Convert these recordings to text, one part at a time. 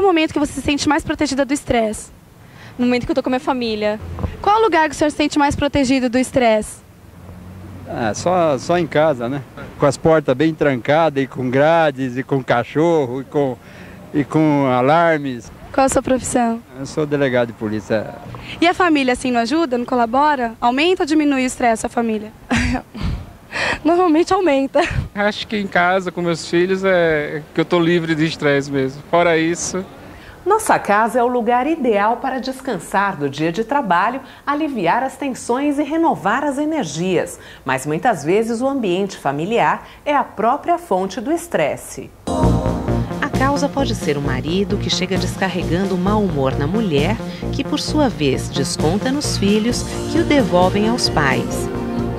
momento que você se sente mais protegida do estresse? No momento que eu tô com a minha família. Qual lugar que o senhor se sente mais protegido do estresse? Só em casa, né? Com as portas bem trancadas e com grades e com cachorro e com alarmes. Qual a sua profissão? Eu sou delegado de polícia. E a família, assim, não ajuda, não colabora? Aumenta ou diminui o estresse da família? Normalmente aumenta. Acho que em casa, com meus filhos, é que eu tô livre de estresse mesmo. Fora isso... Nossa casa é o lugar ideal para descansar do dia de trabalho, aliviar as tensões e renovar as energias. Mas muitas vezes o ambiente familiar é a própria fonte do estresse. A causa pode ser o marido que chega descarregando o mau humor na mulher, que por sua vez desconta nos filhos que o devolvem aos pais.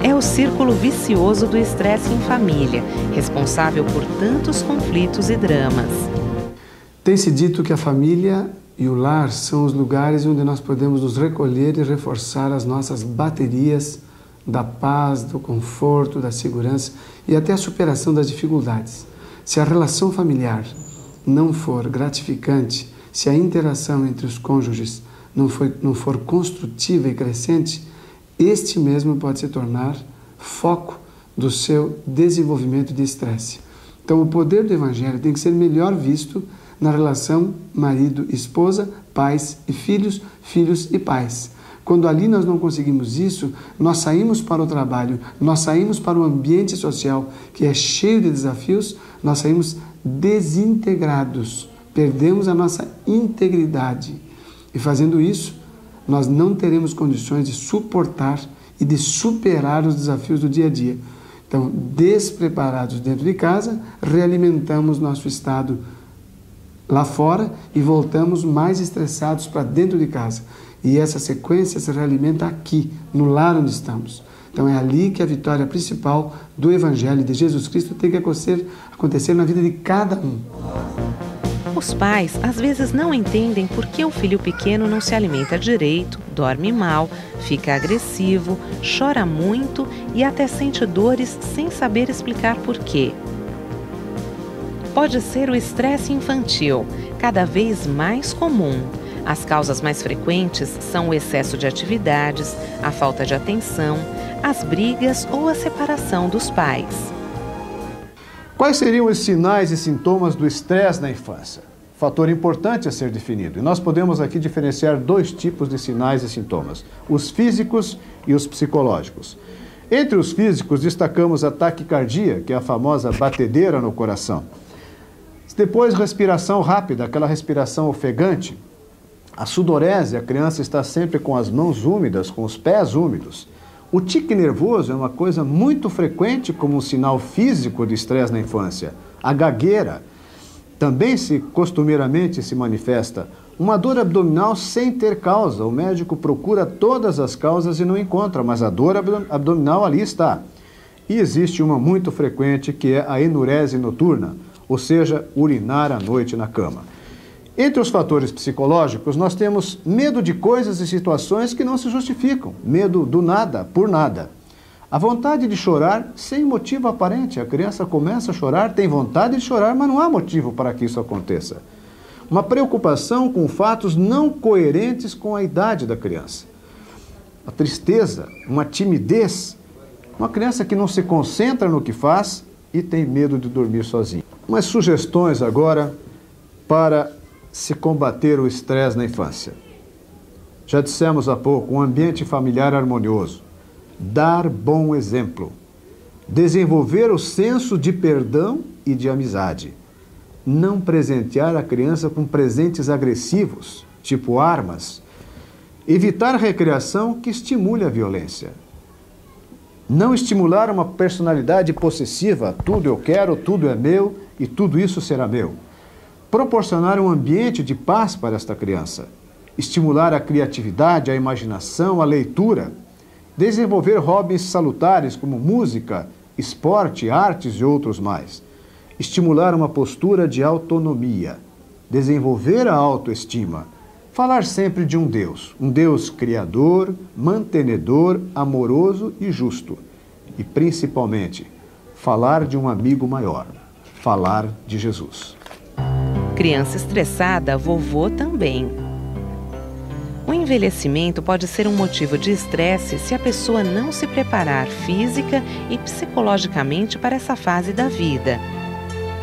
É o círculo vicioso do estresse em família, responsável por tantos conflitos e dramas. Tem-se dito que a família e o lar são os lugares onde nós podemos nos recolher e reforçar as nossas baterias da paz, do conforto, da segurança e até a superação das dificuldades. Se a relação familiar não for gratificante, se a interação entre os cônjuges não for construtiva e crescente, este mesmo pode se tornar foco do seu desenvolvimento de estresse. Então, o poder do Evangelho tem que ser melhor visto na relação marido-esposa, pais e filhos, filhos e pais. Quando ali nós não conseguimos isso, nós saímos para o trabalho, nós saímos para o ambiente social, que é cheio de desafios, nós saímos desintegrados, perdemos a nossa integridade. E fazendo isso, nós não teremos condições de suportar e de superar os desafios do dia a dia. Então, despreparados dentro de casa, realimentamos nosso estado lá fora e voltamos mais estressados para dentro de casa. E essa sequência se realimenta aqui, no lar onde estamos. Então é ali que a vitória principal do Evangelho de Jesus Cristo tem que acontecer na vida de cada um. Os pais às vezes não entendem por que o filho pequeno não se alimenta direito, dorme mal, fica agressivo, chora muito e até sente dores sem saber explicar por quê. Pode ser o estresse infantil, cada vez mais comum. As causas mais frequentes são o excesso de atividades, a falta de atenção, as brigas ou a separação dos pais. Quais seriam os sinais e sintomas do estresse na infância? Fator importante a ser definido. E nós podemos aqui diferenciar dois tipos de sinais e sintomas, os físicos e os psicológicos. Entre os físicos, destacamos a taquicardia, que é a famosa batedeira no coração. Depois, respiração rápida, aquela respiração ofegante. A sudorese, a criança está sempre com as mãos úmidas, com os pés úmidos. O tique nervoso é uma coisa muito frequente como um sinal físico de estresse na infância. A gagueira também costumeiramente se manifesta. Uma dor abdominal sem ter causa. O médico procura todas as causas e não encontra, mas a dor abdominal ali está. E existe uma muito frequente que é a enurese noturna, ou seja, urinar à noite na cama. Entre os fatores psicológicos, nós temos medo de coisas e situações que não se justificam, medo do nada, por nada. A vontade de chorar sem motivo aparente. A criança começa a chorar, tem vontade de chorar, mas não há motivo para que isso aconteça. Uma preocupação com fatos não coerentes com a idade da criança. A tristeza, uma timidez, uma criança que não se concentra no que faz e tem medo de dormir sozinha. Umas sugestões agora para se combater o estresse na infância. Já dissemos há pouco, um ambiente familiar harmonioso, dar bom exemplo, desenvolver o senso de perdão e de amizade, não presentear a criança com presentes agressivos, tipo armas, evitar recreação que estimule a violência, não estimular uma personalidade possessiva, tudo eu quero, tudo é meu e tudo isso será meu. Proporcionar um ambiente de paz para esta criança, estimular a criatividade, a imaginação, a leitura, desenvolver hobbies salutares como música, esporte, artes e outros mais, estimular uma postura de autonomia, desenvolver a autoestima, falar sempre de um Deus criador, mantenedor, amoroso e justo, e principalmente, falar de um amigo maior, falar de Jesus. Criança estressada, vovô também. O envelhecimento pode ser um motivo de estresse se a pessoa não se preparar física e psicologicamente para essa fase da vida.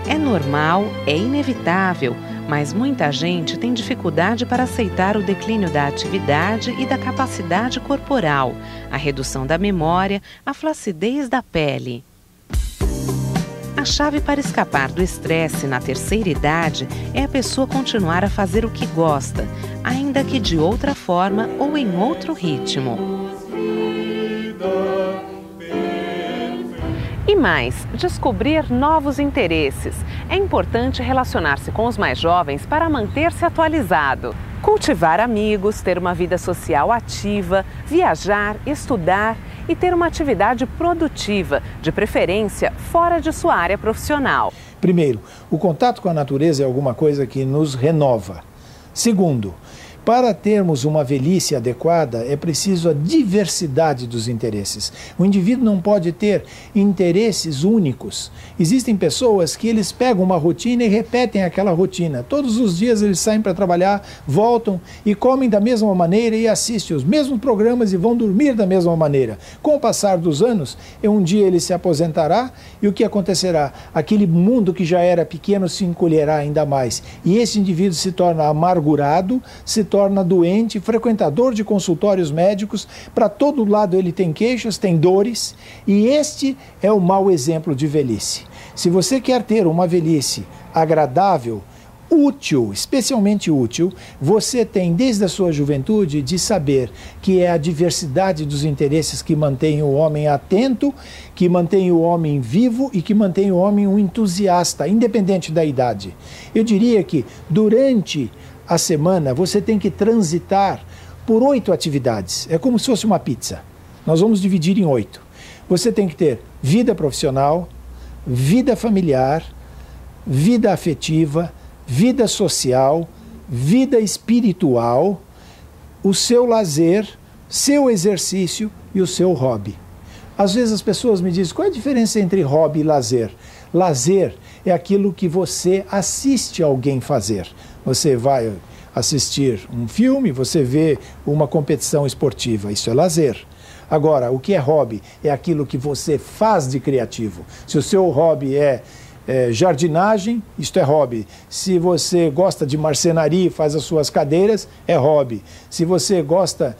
É normal, é inevitável, mas muita gente tem dificuldade para aceitar o declínio da atividade e da capacidade corporal, a redução da memória, a flacidez da pele. A chave para escapar do estresse na terceira idade é a pessoa continuar a fazer o que gosta, ainda que de outra forma ou em outro ritmo. E mais, descobrir novos interesses. É importante relacionar-se com os mais jovens para manter-se atualizado. Cultivar amigos, ter uma vida social ativa, viajar, estudar e ter uma atividade produtiva, de preferência fora de sua área profissional. Primeiro, o contato com a natureza é alguma coisa que nos renova. Segundo, para termos uma velhice adequada, é preciso a diversidade dos interesses. O indivíduo não pode ter interesses únicos. Existem pessoas que eles pegam uma rotina e repetem aquela rotina. Todos os dias eles saem para trabalhar, voltam e comem da mesma maneira e assistem os mesmos programas e vão dormir da mesma maneira. Com o passar dos anos, um dia ele se aposentará e o que acontecerá? Aquele mundo que já era pequeno se encolherá ainda mais. E esse indivíduo se torna amargurado, se torna doente, frequentador de consultórios médicos, para todo lado ele tem queixas, tem dores, e este é o mau exemplo de velhice. Se você quer ter uma velhice agradável, útil, especialmente útil, você tem desde a sua juventude de saber que é a diversidade dos interesses que mantém o homem atento, que mantém o homem vivo e que mantém o homem um entusiasta, independente da idade. Eu diria que durante a semana você tem que transitar por 8 atividades. É como se fosse uma pizza. Nós vamos dividir em 8. Você tem que ter vida profissional, vida familiar, vida afetiva, vida social, vida espiritual, o seu lazer, seu exercício e o seu hobby. Às vezes as pessoas me dizem, qual é a diferença entre hobby e lazer? Lazer é aquilo que você assiste alguém fazer. Você vai assistir um filme, você vê uma competição esportiva, isso é lazer. Agora, o que é hobby? É aquilo que você faz de criativo. Se o seu hobby é jardinagem, isto é hobby. Se você gosta de marcenaria e faz as suas cadeiras, é hobby. Se você gosta,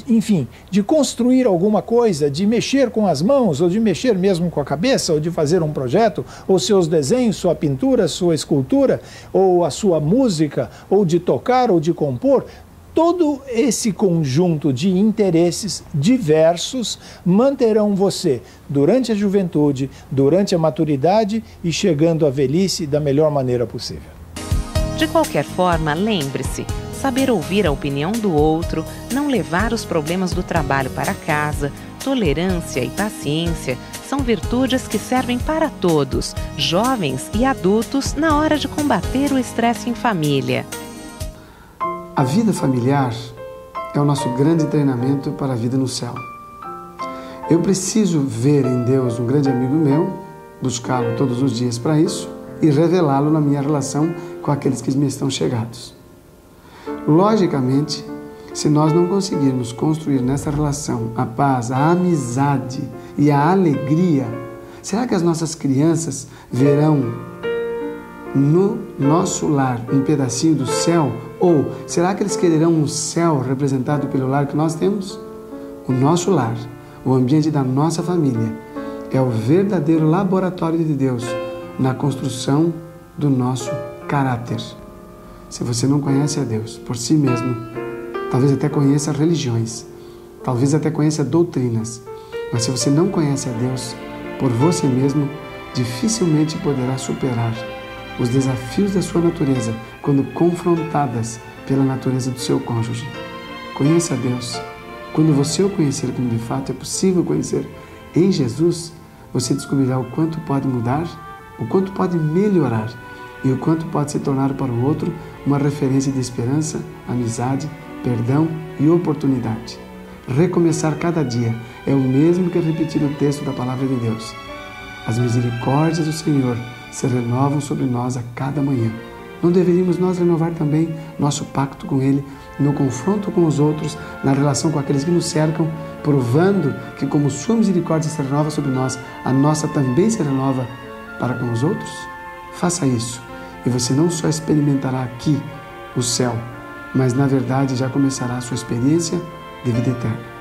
enfim, de construir alguma coisa, de mexer com as mãos, ou de mexer mesmo com a cabeça, ou de fazer um projeto, ou seus desenhos, sua pintura, sua escultura, ou a sua música, ou de tocar, ou de compor, todo esse conjunto de interesses diversos manterão você durante a juventude, durante a maturidade e chegando à velhice da melhor maneira possível. De qualquer forma, lembre-se, saber ouvir a opinião do outro, não levar os problemas do trabalho para casa, tolerância e paciência são virtudes que servem para todos, jovens e adultos, na hora de combater o estresse em família. A vida familiar é o nosso grande treinamento para a vida no céu. Eu preciso ver em Deus um grande amigo meu, buscá-lo todos os dias para isso e revelá-lo na minha relação com aqueles que me estão chegados. Logicamente, se nós não conseguirmos construir nessa relação a paz, a amizade e a alegria, será que as nossas crianças verão no nosso lar um pedacinho do céu? Ou será que eles quererão um céu representado pelo lar que nós temos? O nosso lar, o ambiente da nossa família, é o verdadeiro laboratório de Deus na construção do nosso caráter. Se você não conhece a Deus por si mesmo, talvez até conheça religiões, talvez até conheça doutrinas, mas se você não conhece a Deus por você mesmo, dificilmente poderá superar os desafios da sua natureza quando confrontadas pela natureza do seu cônjuge. Conheça a Deus. Quando você o conhecer como de fato é possível conhecer em Jesus, você descobrirá o quanto pode mudar, o quanto pode melhorar e o quanto pode se tornar para o outro uma referência de esperança, amizade, perdão e oportunidade. Recomeçar cada dia é o mesmo que repetir o texto da Palavra de Deus. As misericórdias do Senhor se renovam sobre nós a cada manhã. não deveríamos nós renovar também nosso pacto com Ele, no confronto com os outros, na relação com aqueles que nos cercam, provando que como sua misericórdia se renova sobre nós, a nossa também se renova para com os outros? Faça isso e você não só experimentará aqui o céu, mas na verdade já começará a sua experiência de vida eterna.